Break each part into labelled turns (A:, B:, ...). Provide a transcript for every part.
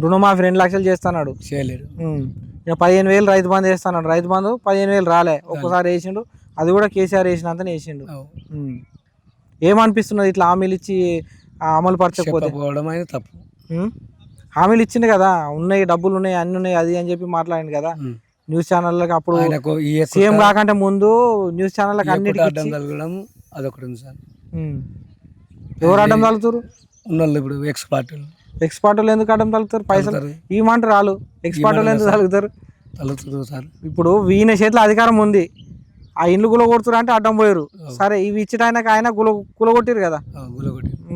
A: రుణమాఫీ 2 లక్షలు చేస్తున్నాడు.
B: చేయలేడు.
A: ఇక 15,000 రైతు బంధు వేస్తున్నాడు. రైతు బంధు 15,000 రాలే, ఒక్కసారి వేసిండు. అది కూడా కేసీఆర్ వేసినంతనే వేసిండు. ఏమనిపిస్తున్నది ఇట్లా హామీలు ఇచ్చి అమలు పరచకపోతే?
B: చెప్పకపోవడం అనేది తప్పు.
A: హామీలు ఇచ్చింది కదా, ఉన్నాయి డబ్బులు ఉన్నాయి అన్ని ఉన్నాయి అది అని చెప్పి మాట్లాడింది కదా న్యూస్ ఛానళ్ళకి. అప్పుడు సీఎం కాకంటే ముందు న్యూస్ ఛానళ్ళకి అన్నిటికీ
B: అడ్డం తగలడం అదొకటి ఉంది సార్.
A: ఎవరు అడ్డం తగులుతారు?
B: ఉన్నోళ్ళు ఇప్పుడు
A: ఎక్స్పర్ట్లు ఎందుకు అడ్డం తగులుతారు? పైసలు ఇవ్వమంటారు రాళ్ళు. ఎక్స్పర్ట్లు ఎందుకు తగులుతారు
B: సార్?
A: ఇప్పుడు ఈయన చేతిలో అధికారం ఉంది, ఆ ఇండ్లు గులగొడుతురు అంటే అడ్డం పోయారు. సరే ఇవి ఇచ్చటానికి ఆయన గులగొట్టిరు కదా,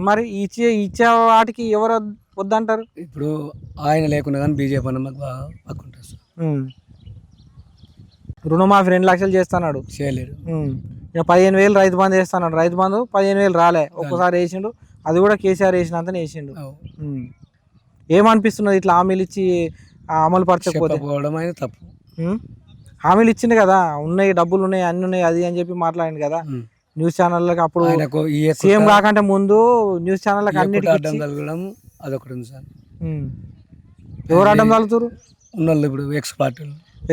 A: మరి ఇచ్చే వాటికి ఎవరు వద్దంటారు?
B: ఇప్పుడు ఆయన లేకుండా కానీ బీజేపీ అన్న మాకు పక్కుంటారు సార్.
A: రుణమాఫీ 2 లక్షలు చేస్తున్నాడు.
B: చేయలేడు.
A: ఇక 15,000 రైతు బంధు వేస్తున్నాడు. రైతు బంధు 15,000 రాలే, ఒక్కసారి వేసిండు. అది కూడా కేసీఆర్ వేసినంతనే వేసిండు. ఏమనిపిస్తున్నది ఇట్లా హామీలు ఇచ్చి అమలు పరచకపోతే?
B: చెప్పకపోవడం అనేది తప్పు.
A: హామీలు ఇచ్చింది కదా, ఉన్నాయి డబ్బులు ఉన్నాయి అన్ని ఉన్నాయి అది అని చెప్పి మాట్లాడింది కదా న్యూస్ ఛానళ్ళకి. అప్పుడు సీఎం కాకంటే ముందు న్యూస్ ఛానళ్ళకి అన్నిటికీ
B: అడ్డం తగలడం అదొకటి ఉంది సార్.
A: ఎవరు అడ్డం తగులుతారు?
B: ఉన్నోళ్ళు ఇప్పుడు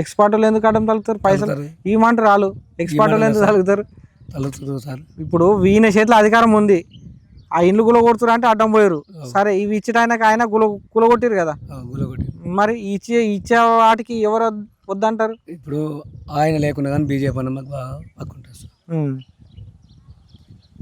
A: ఎక్స్పర్ట్లు ఎందుకు అడ్డం తగులుతారు? పైసలు ఇవ్వమంటారు రాళ్ళు. ఎక్స్పర్ట్లు ఎందుకు తగులుతారు
B: సార్?
A: ఇప్పుడు ఈయన చేతిలో అధికారం ఉంది, ఆ ఇండ్లు గులగొడుతురు అంటే అడ్డం పోయారు. సరే ఇవి ఇచ్చటానికి ఆయన గులగొట్టిరు కదా, మరి ఇచ్చే వాటికి ఎవరు వద్దంటారు?
B: ఇప్పుడు ఆయన లేకుండా కానీ బీజేపీ అన్న మాకు పక్కుంటారు సార్.